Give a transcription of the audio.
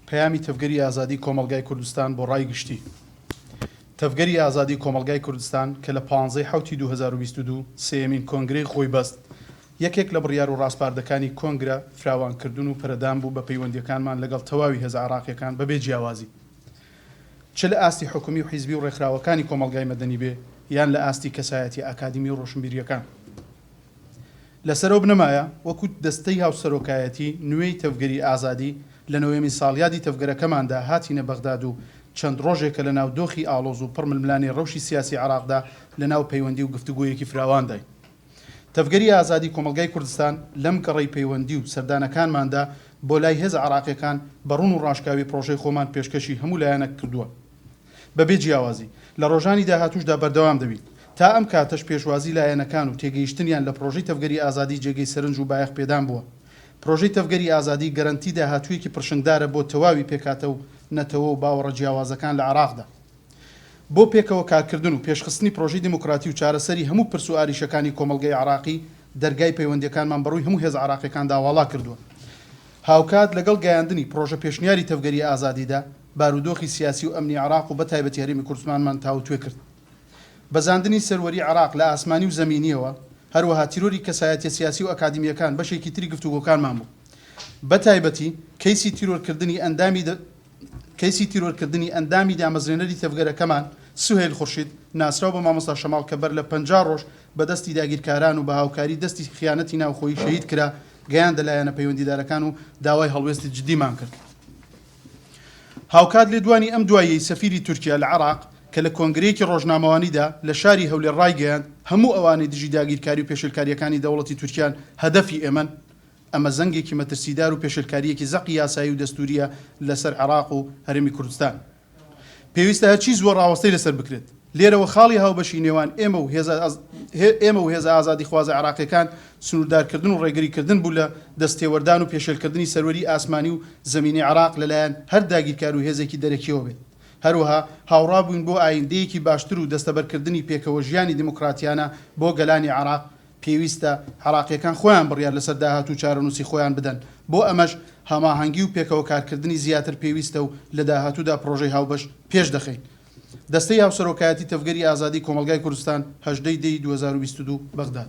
پەیامی تەفگەری ئازادی کۆمەڵگای کوردستان بۆ ڕای گشتی. تەفگەری ئازادی کۆمەڵگای کوردستان کە لە 15 حوتی 2022 سێمین کۆنگرەی خۆی بەست، یەکێک لە بڕیار و ڕاستپاردەکانی کۆنگرە فراوانکردن و پەرەدان بوو بە پەیوەندیەکانمان لەگەڵ تەواوی هێزە عراقیەکان بەبێ جیاوازی، چ لە ئاستی حکومی و حیزبی و ڕێکخراوەکانی کۆمەڵگای مەدەنی بێ یان لە ئاستی کەسایەتی ئاکادمی و ڕۆشنبیریەکان. لەسەرەوە بنەمایە وەکو دەستەی هاوسەرۆکایەتی نوێی تەفگەری ئازادی لە نوێمی ساڵیادی تەفگەرەکەماندا هاتینە بەغداد و چەند ڕۆژێکە لە ناو دۆخی ئاڵۆز و پڕململانی ڕەوشی سیاسی عراقدا لە ناو پەیوەندی و گفتوگۆیەکی فراواندای. تەفگەری ئازادی کۆمەڵگای کوردستان لەم گەڕەی پەیوەندی و سەردانەکانماندا بۆ لای هێزە عراقیەکان بەڕوون و ڕاشکاوی پرۆژەی خۆمان پێشکەشی هەموو لایەنە کردووە بەبێ جیاوازی لە ڕۆژانی داهاتووشدا بەردەوام دەبین تا ئەم کاتەش پێشوازی لایەنەکان و تێگەیشتنیان لە پرۆژەی تەفگەری ئازادی جێگەی سەرنج و بایەخ پێدان بووە. پرۆژەی تەفگەری ئازادی گەرانتی داهاتوویەکی پرشنگدارە بۆ تەواوی پێکاتە و نەتەوە و باوەڕە جیاوازەکان لە عراقدا بۆ پێکەوە کارکردن و پێشخستنی پرۆژەی دیموکراتی و چارەسەری هەموو پرس و ئاریشەکانی کۆمەڵگەی عراقی دەرگای پەیوەندیەکانمان بەڕووی هەموو هێز عراقیەکان داواڵا کردووە. هاوکات لەگەڵ گەیاندنی پرۆژە پێشنیاری تەفگەری ئازادیدا بارودۆخی سیاسی و ئەمنی عراق و بە تایبەتی هەرێمی کوردستانمان تاوتوێ کرد. بەزاندنی سەروەری عراق لە ئاسمانی و زەمینیەوە هەروەها تیرۆری کەسایەتی سیاسی و ئەکادیمیەکان بەشێکی تری گفتوگۆکانمان بوو. بە تایبەتی کەیسی تیرۆرکردنی ئەندامی دامەزرێنەری تەفگەرەکەمان سوهێل خورشید ناسراو بە مامۆستا شەماڵ کە بەر لە 50 ڕۆژ بەدەستی داگیرکاران و بە هاوکاری دەستی خیانەتی ناوخۆیی شەهید کرا، گەیاندە لایەنە پەیوەندیدارەکان و داوای هەڵوێستی جدیمان کرد. هاوکات لێدوانی ئەم دوایەی سەفیری تورکیا لە عراق کە لە کۆنگرەیەکی ڕۆژنامەوانیدا لە شاری هەولێر ڕایگەیاند هەموو ئەوانەی دژی داگیرکاری و پێشێلکاریەکانی دەوڵەتی تورکیان هەدەفی ئێمەن. ئەمە زەنگێکی مەترسیدار و پێشێلکاریەکی زەقی یاسایی و دەستوریە لەسەر عراق و هەرێمی کوردستان. پێویستە هەرچی زۆر ڕاوەستەی لەسەر بکرێت. لێرەوە خاڵی هاوبەشی نێوان ئێمە و هێزە ئازادی خوازە عراقیەکان سنووردارکردن و ڕێگریکردن بوو لە دەستێوەردان و پێشێلکردنی سەروەری ئاسمانی و زەمینی عراق لەلایەن هەر داگیرکار و هێزێکی دەرەکیەوە بێت. هەروەها هاوڕابووین بۆ ئایندەیەکی باشتر و دەستەبەرکردنی پێکەوە ژیانی دیموکراتیانە بۆ گەلانی عراق. پێویستە عراقیەکان خۆیان بڕیار لەسەر داهات و چارەنووسی خۆیان بدەن. بۆ ئەمەش هەماهەنگی و پێکەوە کارکردنی زیاتر پێویستە و لە داهاتوودا پرۆژەی هاوبەش پێش دەخەین. دەستەی هاوسەرۆکایەتی تەفگەری ئازادی کۆمەڵگای کوردستان 18 دی 2022 بەغداد.